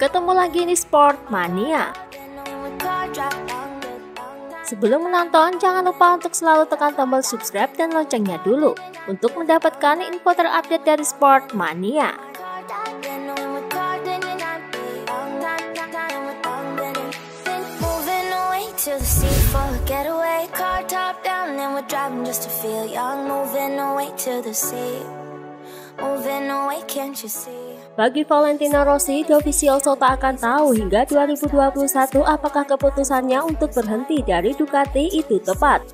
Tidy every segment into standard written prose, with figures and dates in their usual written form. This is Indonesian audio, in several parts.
Ketemu lagi di Sportmania. Sebelum menonton, jangan lupa untuk selalu tekan tombol subscribe dan loncengnya dulu untuk mendapatkan info terupdate dari Sportmania. Bagi Valentino Rossi, Dovizioso tak akan tahu hingga 2021 apakah keputusannya untuk berhenti dari Ducati itu tepat.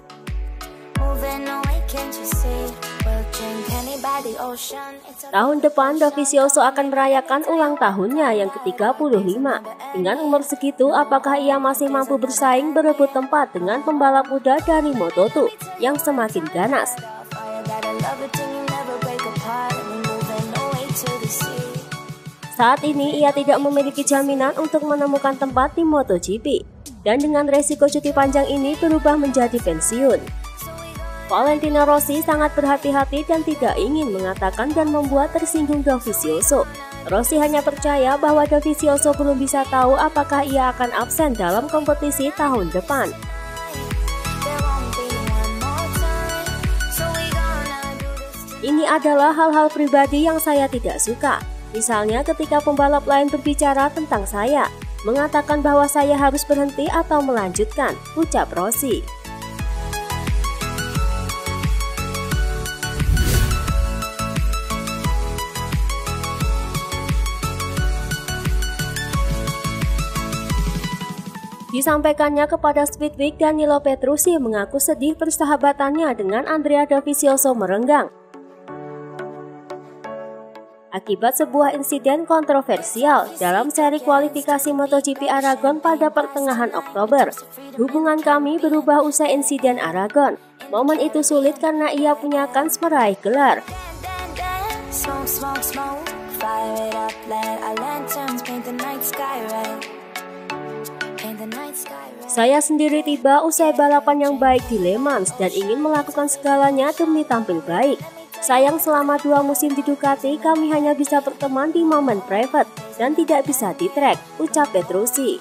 Tahun depan, Dovizioso akan merayakan ulang tahunnya yang ke-35. Dengan umur segitu, apakah ia masih mampu bersaing berebut tempat dengan pembalap muda dari Moto2 yang semakin ganas? Saat ini ia tidak memiliki jaminan untuk menemukan tempat di MotoGP, dan dengan resiko cuti panjang ini berubah menjadi pensiun. Valentino Rossi sangat berhati-hati dan tidak ingin mengatakan dan membuat tersinggung Dovizioso. Rossi hanya percaya bahwa Dovizioso belum bisa tahu apakah ia akan absen dalam kompetisi tahun depan. Ini adalah hal-hal pribadi yang saya tidak suka. Misalnya ketika pembalap lain berbicara tentang saya, mengatakan bahwa saya harus berhenti atau melanjutkan, ucap Rossi. Disampaikannya kepada Speedweek, Danilo Petrucci mengaku sedih persahabatannya dengan Andrea Dovizioso merenggang akibat sebuah insiden kontroversial dalam seri kualifikasi MotoGP Aragon pada pertengahan Oktober. Hubungan kami berubah usai insiden Aragon. Momen itu sulit karena ia punya kans meraih gelar. Saya sendiri tiba usai balapan yang baik di Le Mans dan ingin melakukan segalanya demi tampil baik. Sayang selama 2 musim di Ducati kami hanya bisa berteman di momen private dan tidak bisa di track, ucap Petrucci.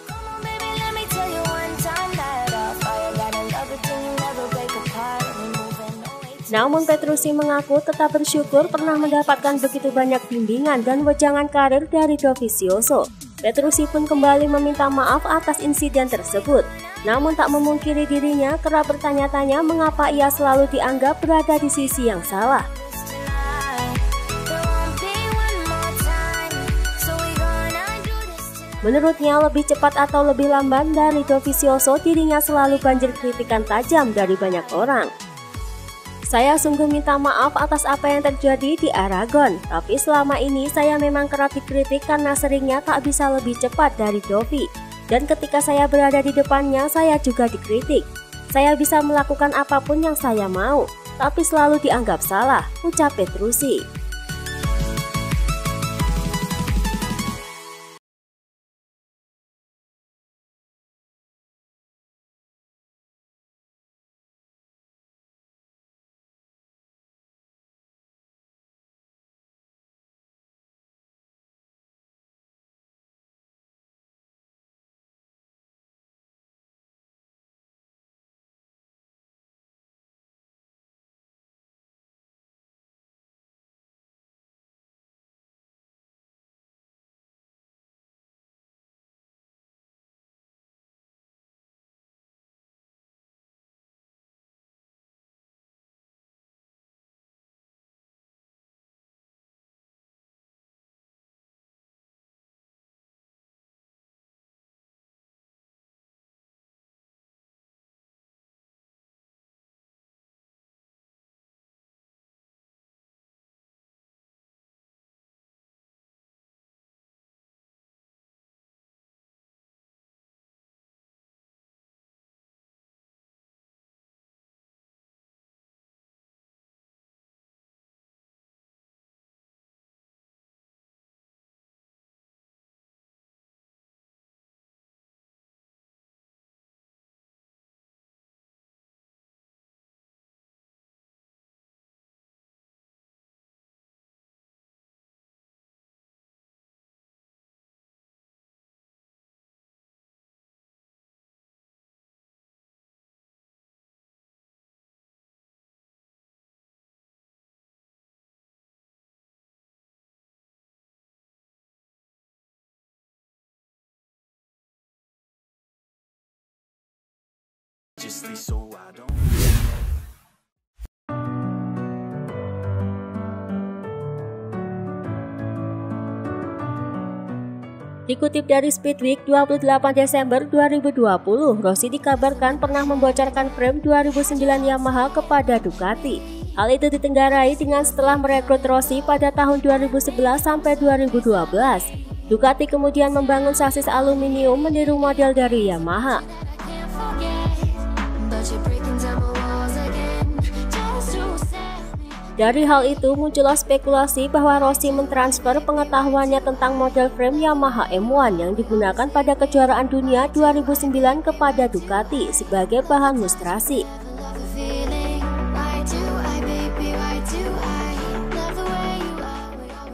Namun Petrucci mengaku tetap bersyukur pernah mendapatkan begitu banyak bimbingan dan wejangan karir dari Dovizioso. Petrucci pun kembali meminta maaf atas insiden tersebut. Namun tak memungkiri dirinya kerap bertanya-tanya mengapa ia selalu dianggap berada di sisi yang salah. Menurutnya lebih cepat atau lebih lambat dari Dovizioso, dirinya selalu banjir kritikan tajam dari banyak orang. Saya sungguh minta maaf atas apa yang terjadi di Aragon, tapi selama ini saya memang kerap dikritik karena seringnya tak bisa lebih cepat dari Dovi. Dan ketika saya berada di depannya, saya juga dikritik. Saya bisa melakukan apapun yang saya mau, tapi selalu dianggap salah, ucap Petrucci. Dikutip dari Speedweek 28 Desember 2020, Rossi dikabarkan pernah membocorkan frame 2009 Yamaha kepada Ducati. Hal itu ditenggarai dengan setelah merekrut Rossi pada tahun 2011 sampai 2012. Ducati kemudian membangun sasis aluminium meniru model dari Yamaha. Dari hal itu muncullah spekulasi bahwa Rossi mentransfer pengetahuannya tentang model frame Yamaha M1 yang digunakan pada kejuaraan dunia 2009 kepada Ducati sebagai bahan lustrasi.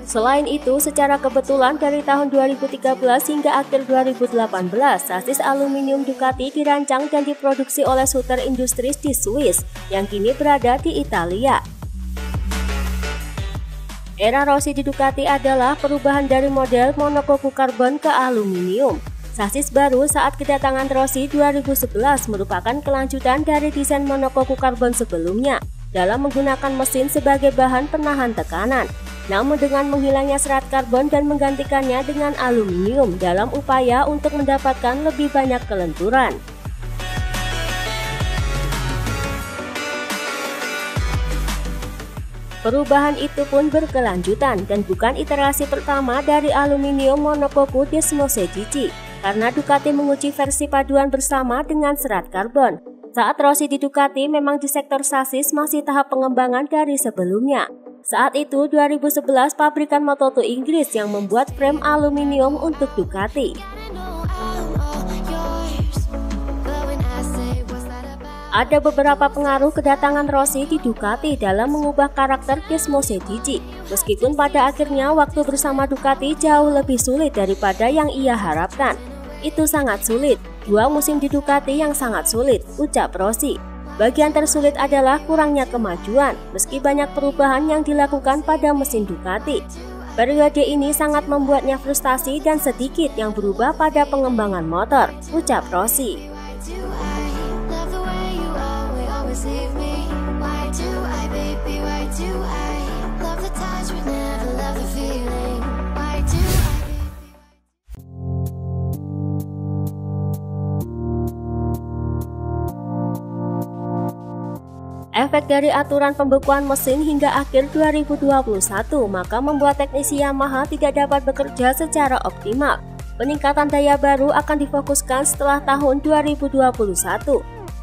Selain itu, secara kebetulan dari tahun 2013 hingga akhir 2018, sasis aluminium Ducati dirancang dan diproduksi oleh Sutter Industries di Swiss, yang kini berada di Italia. Era Rossi di Ducati adalah perubahan dari model monokoku karbon ke aluminium. Sasis baru saat kedatangan Rossi 2011 merupakan kelanjutan dari desain monokoku karbon sebelumnya dalam menggunakan mesin sebagai bahan penahan tekanan, namun dengan menghilangnya serat karbon dan menggantikannya dengan aluminium dalam upaya untuk mendapatkan lebih banyak kelenturan. Perubahan itu pun berkelanjutan dan bukan iterasi pertama dari aluminium monokoku Desmose Gigi, karena Ducati menguji versi paduan bersama dengan serat karbon. Saat Rossi di Ducati memang di sektor sasis masih tahap pengembangan dari sebelumnya. Saat itu 2011 pabrikan Moto2 Inggris yang membuat frame aluminium untuk Ducati. Ada beberapa pengaruh kedatangan Rossi di Ducati dalam mengubah karakter Desmose Gigi. Meskipun pada akhirnya waktu bersama Ducati jauh lebih sulit daripada yang ia harapkan. Itu sangat sulit, 2 musim di Ducati yang sangat sulit, ucap Rossi. Bagian tersulit adalah kurangnya kemajuan, meski banyak perubahan yang dilakukan pada mesin Ducati. Periode ini sangat membuatnya frustasi dan sedikit yang berubah pada pengembangan motor, ucap Rossi. Efek dari aturan pembekuan mesin hingga akhir 2021 maka membuat teknisi Yamaha tidak dapat bekerja secara optimal. Peningkatan daya baru akan difokuskan setelah tahun 2021.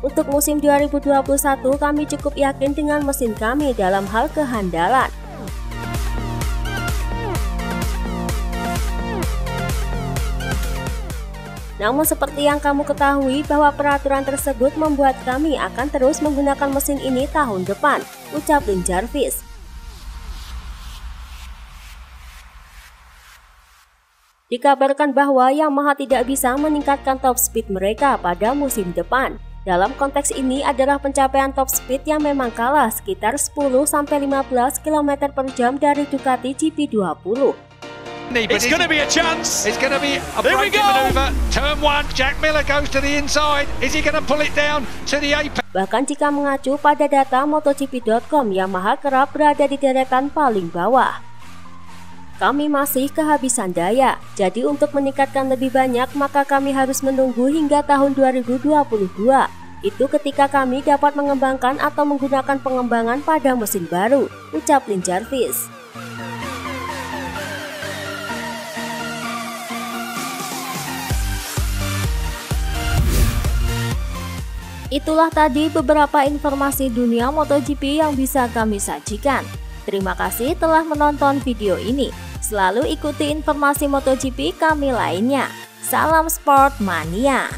Untuk musim 2021 kami cukup yakin dengan mesin kami dalam hal kehandalan. Namun seperti yang kamu ketahui bahwa peraturan tersebut membuat kami akan terus menggunakan mesin ini tahun depan, ucap Lin Jarvis. Dikabarkan bahwa Yamaha tidak bisa meningkatkan top speed mereka pada musim depan. Dalam konteks ini adalah pencapaian top speed yang memang kalah sekitar 10-15 km per jam dari Ducati GP20. It's going to be a chance. It's going to be a braking maneuver. Turn 1, Jack Miller goes to the inside. Is he going to pull it down to the apex? Bahkan jika mengacu pada data MotoGP.com, Yamaha kerap berada di deretan paling bawah. Kami masih kehabisan daya, jadi untuk meningkatkan lebih banyak maka kami harus menunggu hingga tahun 2022. Itu ketika kami dapat mengembangkan atau menggunakan pengembangan pada mesin baru, ucap Lin Jarvis. Itulah tadi beberapa informasi dunia MotoGP yang bisa kami sajikan. Terima kasih telah menonton video ini. Selalu ikuti informasi MotoGP kami lainnya. Salam Sport Mania.